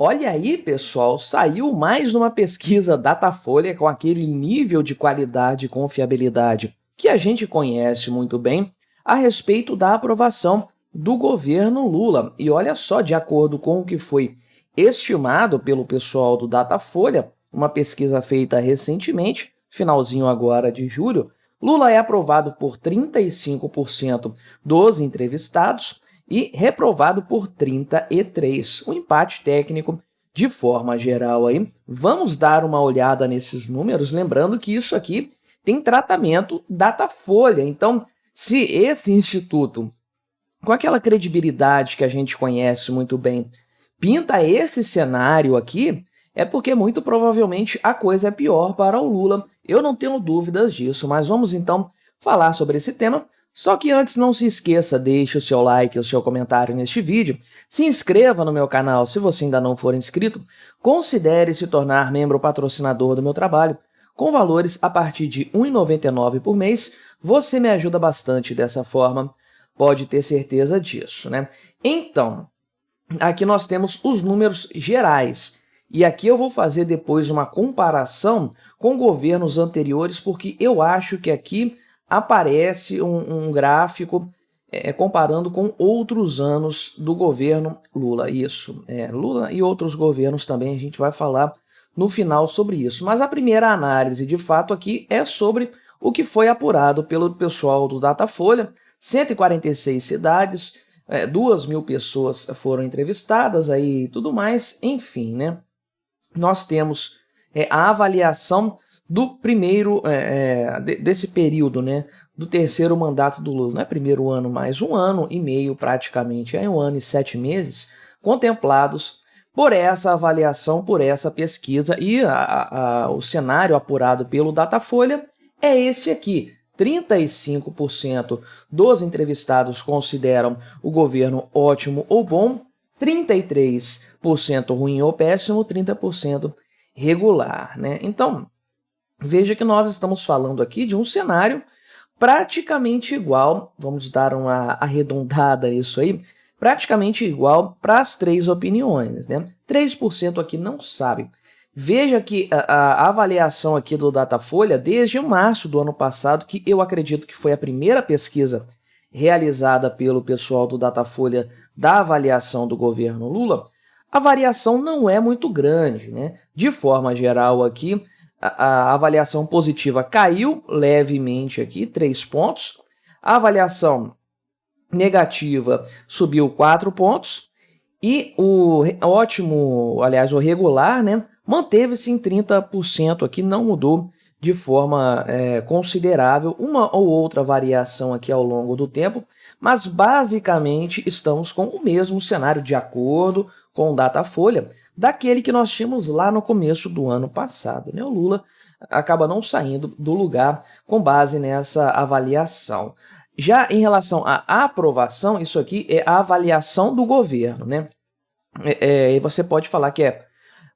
Olha aí, pessoal, saiu mais uma pesquisa Datafolha com aquele nível de qualidade e confiabilidade que a gente conhece muito bem a respeito da aprovação do governo Lula. E olha só, de acordo com o que foi estimado pelo pessoal do Datafolha, uma pesquisa feita recentemente, finalzinho agora de julho, Lula é aprovado por 35% dos entrevistados e reprovado por 33%. Um empate técnico de forma geral aí. Vamos dar uma olhada nesses números, lembrando que isso aqui tem tratamento Datafolha. Então, se esse instituto, com aquela credibilidade que a gente conhece muito bem, pinta esse cenário aqui, é porque muito provavelmente a coisa é pior para o Lula. Eu não tenho dúvidas disso, mas vamos então falar sobre esse tema. Só que antes, não se esqueça, deixe o seu like e o seu comentário neste vídeo, se inscreva no meu canal se você ainda não for inscrito, considere se tornar membro patrocinador do meu trabalho, com valores a partir de R$ 1,99 por mês, você me ajuda bastante dessa forma, pode ter certeza disso, né? Então, aqui nós temos os números gerais, e aqui eu vou fazer depois uma comparação com governos anteriores, porque eu acho que aqui aparece um gráfico comparando com outros anos do governo Lula. Isso, Lula e outros governos também, a gente vai falar no final sobre isso. Mas a primeira análise, de fato, aqui é sobre o que foi apurado pelo pessoal do Datafolha. 146 cidades, 2.000 pessoas foram entrevistadas, aí tudo mais, enfim, né? Nós temos a avaliação do primeiro, desse período, né, do terceiro mandato do Lula, não é primeiro ano, mas 1 ano e meio praticamente, 1 ano e 7 meses, contemplados por essa avaliação, por essa pesquisa, e o cenário apurado pelo Datafolha é esse aqui. 35% dos entrevistados consideram o governo ótimo ou bom, 33% ruim ou péssimo, 30% regular, né? Então, veja que nós estamos falando aqui de um cenário praticamente igual, vamos dar uma arredondada nisso aí, praticamente igual para as três opiniões, né? 3% aqui não sabe. Veja que a avaliação aqui do Datafolha, desde março do ano passado, que eu acredito que foi a primeira pesquisa realizada pelo pessoal do Datafolha da avaliação do governo Lula, a variação não é muito grande, né? De forma geral aqui, a avaliação positiva caiu levemente aqui, 3 pontos. A avaliação negativa subiu 4 pontos. E o ótimo, aliás, o regular, né, manteve-se em 30% aqui, não mudou de forma considerável, uma ou outra variação aqui ao longo do tempo, mas basicamente estamos com o mesmo cenário de acordo com o Datafolha, daquele que nós tínhamos lá no começo do ano passado, né? O Lula acaba não saindo do lugar com base nessa avaliação. Já em relação à aprovação, isso aqui é a avaliação do governo, né? E você pode falar que é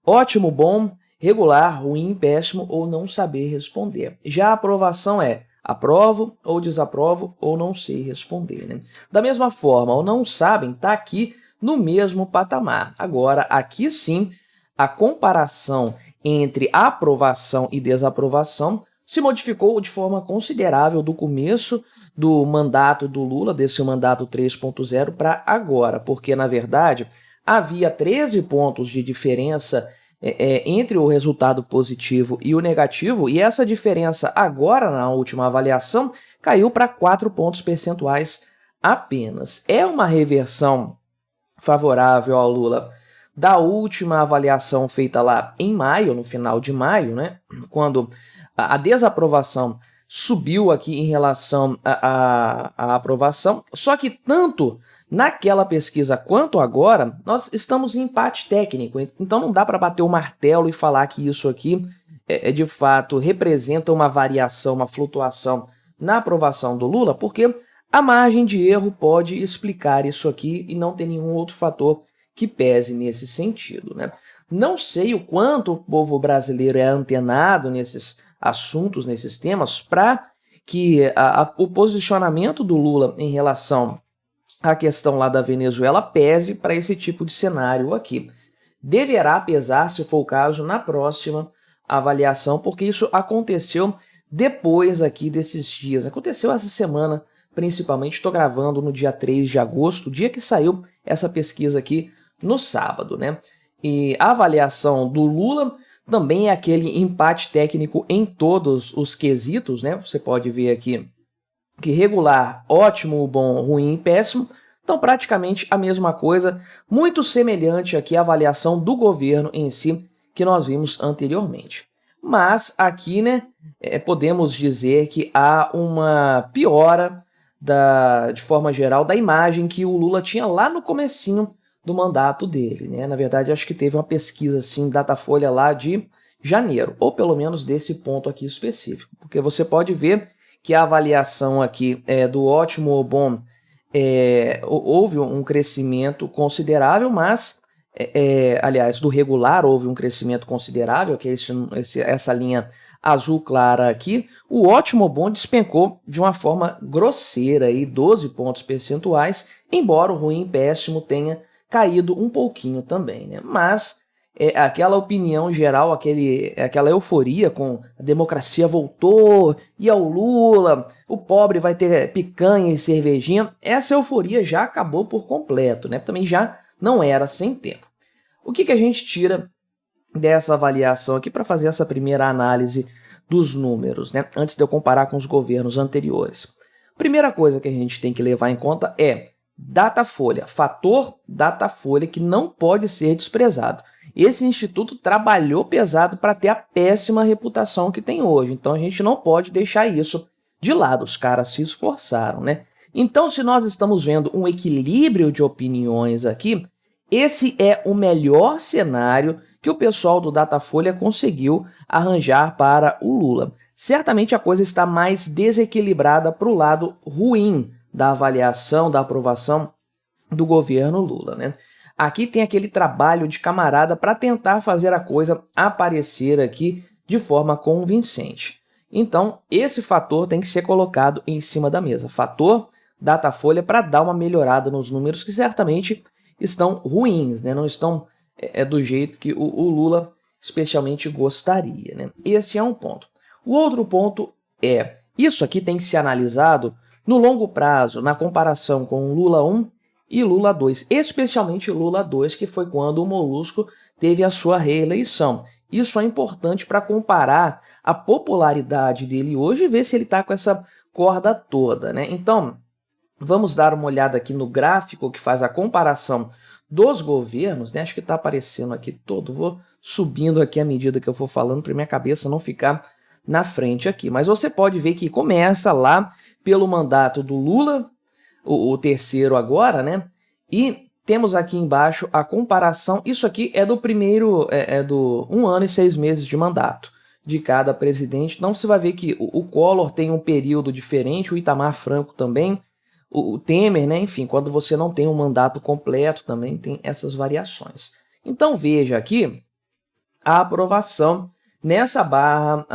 ótimo, bom, regular, ruim, péssimo ou não saber responder. Já a aprovação é aprovo ou desaprovo ou não sei responder, né? Da mesma forma, o não sabem está aqui no mesmo patamar. Agora, aqui sim, a comparação entre aprovação e desaprovação se modificou de forma considerável do começo do mandato do Lula, desse mandato 3.0 para agora, porque, na verdade, havia 13 pontos de diferença entre o resultado positivo e o negativo, e essa diferença agora, na última avaliação, caiu para 4 pontos percentuais apenas. É uma reversão favorável ao Lula da última avaliação feita lá em maio, no final de maio, né, quando a desaprovação subiu aqui em relação à aprovação, só que tanto naquela pesquisa quanto agora, nós estamos em empate técnico, então não dá para bater o martelo e falar que isso aqui de fato representa uma variação, uma flutuação na aprovação do Lula, porque a margem de erro pode explicar isso aqui e não tem nenhum outro fator que pese nesse sentido, né? Não sei o quanto o povo brasileiro é antenado nesses assuntos, nesses temas, para que o posicionamento do Lula em relação à questão lá da Venezuela pese para esse tipo de cenário aqui. deverá pesar, se for o caso, na próxima avaliação, porque isso aconteceu depois aqui desses dias. Aconteceu essa semana, principalmente. Estou gravando no dia 3 de agosto, dia que saiu essa pesquisa aqui no sábado, né? E a avaliação do Lula também é aquele empate técnico em todos os quesitos, né? Você pode ver aqui que regular, ótimo, bom, ruim e péssimo. Então, praticamente a mesma coisa, muito semelhante aqui à avaliação do governo em si, que nós vimos anteriormente. Mas aqui, né, podemos dizer que há uma piora, de forma geral, da imagem que o Lula tinha lá no comecinho do mandato dele, né? Na verdade, acho que teve uma pesquisa assim, Datafolha lá de janeiro, ou pelo menos desse ponto aqui específico, porque você pode ver que a avaliação aqui do ótimo ou bom houve um crescimento considerável, mas, aliás, do regular houve um crescimento considerável, que é essa linha azul clara aqui. O ótimo ou bom despencou de uma forma grosseira, aí, 12 pontos percentuais, embora o ruim e péssimo tenha caído um pouquinho também, né? Mas aquela opinião geral, aquela euforia com a democracia voltou, e ao Lula, o pobre vai ter picanha e cervejinha, essa euforia já acabou por completo, né? Também já não era sem tempo. O que a gente tira dessa avaliação aqui para fazer essa primeira análise dos números, né? Antes de eu comparar com os governos anteriores? Primeira coisa que a gente tem que levar em conta é Datafolha, fator Datafolha, que não pode ser desprezado. Esse instituto trabalhou pesado para ter a péssima reputação que tem hoje, então a gente não pode deixar isso de lado, os caras se esforçaram, né? Então, se nós estamos vendo um equilíbrio de opiniões aqui, esse é o melhor cenário que o pessoal do Datafolha conseguiu arranjar para o Lula. Certamente a coisa está mais desequilibrada para o lado ruim da avaliação, da aprovação do governo Lula, né? Aqui tem aquele trabalho de camarada para tentar fazer a coisa aparecer aqui de forma convincente. Então, esse fator tem que ser colocado em cima da mesa. Fator Datafolha para dar uma melhorada nos números que certamente estão ruins, né? Não estão do jeito que o Lula especialmente gostaria, né? Esse é um ponto. O outro ponto é, isso aqui tem que ser analisado no longo prazo, na comparação com Lula 1 e Lula 2, especialmente Lula 2, que foi quando o Molusco teve a sua reeleição. Isso é importante para comparar a popularidade dele hoje e ver se ele está com essa corda toda, né? Então, vamos dar uma olhada aqui no gráfico que faz a comparação dos governos, né? Acho que está aparecendo aqui todo, vou subindo aqui à medida que eu for falando para minha cabeça não ficar na frente aqui. Mas você pode ver que começa lá pelo mandato do Lula, o terceiro agora, né? E temos aqui embaixo a comparação, isso aqui é do primeiro, do 1 ano e 6 meses de mandato de cada presidente. Então você vai ver que o Collor tem um período diferente, o Itamar Franco também, o Temer, né? Enfim, quando você não tem um mandato completo também tem essas variações. Então veja aqui a aprovação nessa barra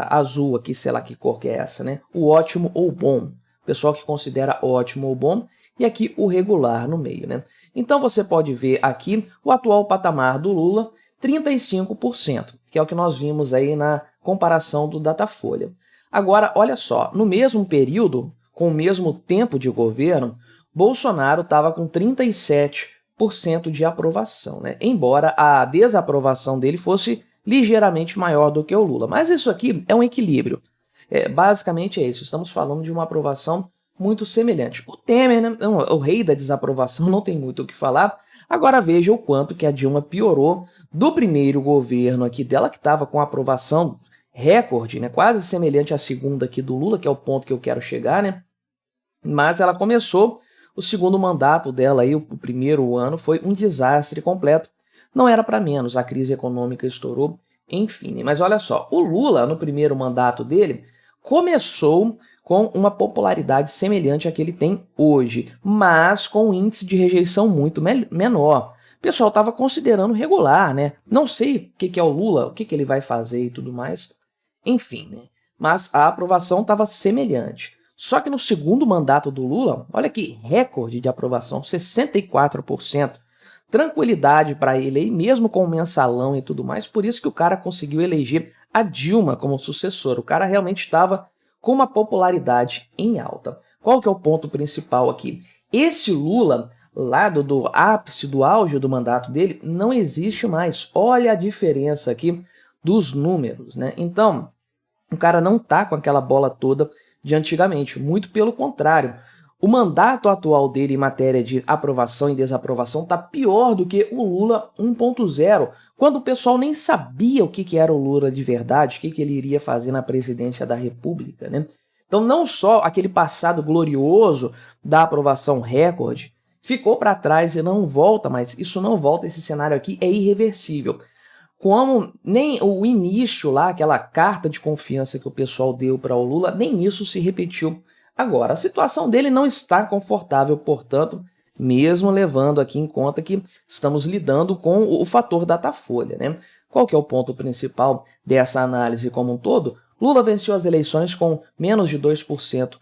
azul aqui, sei lá que cor que é essa, né? O ótimo ou bom. Pessoal que considera ótimo ou bom. E aqui o regular no meio, né? Então você pode ver aqui o atual patamar do Lula, 35%, que é o que nós vimos aí na comparação do Datafolha. Agora, olha só, no mesmo período, com o mesmo tempo de governo, Bolsonaro estava com 37% de aprovação, né? Embora a desaprovação dele fosse ligeiramente maior do que o Lula. Mas isso aqui é um equilíbrio. Basicamente é isso, estamos falando de uma aprovação muito semelhante. O Temer, né, o rei da desaprovação, não tem muito o que falar. Agora veja o quanto que a Dilma piorou do primeiro governo aqui dela, que estava com aprovação recorde, né, quase semelhante à segunda aqui do Lula, que é o ponto que eu quero chegar, né? Mas ela começou o segundo mandato dela, aí, o primeiro ano foi um desastre completo. Não era para menos, a crise econômica estourou, enfim. Mas olha só, o Lula, no primeiro mandato dele, começou com uma popularidade semelhante à que ele tem hoje, mas com um índice de rejeição muito menor. O pessoal estava considerando regular, né? Não sei o que é o Lula, o que ele vai fazer e tudo mais. Enfim, né? Mas a aprovação estava semelhante. Só que no segundo mandato do Lula, olha que recorde de aprovação, 64%. tranquilidade para ele aí, mesmo com o mensalão e tudo mais, por isso que o cara conseguiu eleger a Dilma como sucessora. O cara realmente estava com uma popularidade em alta. Qual que é o ponto principal aqui? Esse Lula, lá do ápice, do auge do mandato dele, não existe mais. Olha a diferença aqui dos números, né? Então, o cara não tá com aquela bola toda de antigamente, muito pelo contrário. O mandato atual dele em matéria de aprovação e desaprovação tá pior do que o Lula 1.0, quando o pessoal nem sabia o que era o Lula de verdade, o que ele iria fazer na presidência da República, né? Então não só aquele passado glorioso da aprovação recorde ficou para trás e não volta mais, isso não volta, esse cenário aqui é irreversível. Como nem o início lá, aquela carta de confiança que o pessoal deu para o Lula, nem isso se repetiu. Agora, a situação dele não está confortável, portanto, mesmo levando aqui em conta que estamos lidando com o fator Datafolha, né? Qual que é o ponto principal dessa análise como um todo? Lula venceu as eleições com menos de 2%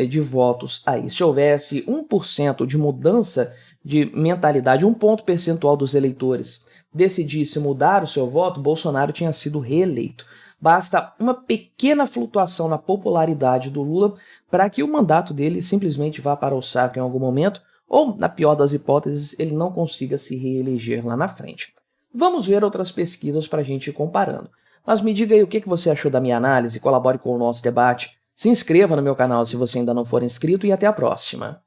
de votos aí. Se houvesse 1% de mudança de mentalidade, 1 ponto percentual dos eleitores decidisse mudar o seu voto, Bolsonaro tinha sido reeleito. Basta uma pequena flutuação na popularidade do Lula para que o mandato dele simplesmente vá para o saco em algum momento, ou, na pior das hipóteses, ele não consiga se reeleger lá na frente. Vamos ver outras pesquisas para a gente ir comparando. Mas me diga aí o que você achou da minha análise, colabore com o nosso debate, se inscreva no meu canal se você ainda não for inscrito e até a próxima.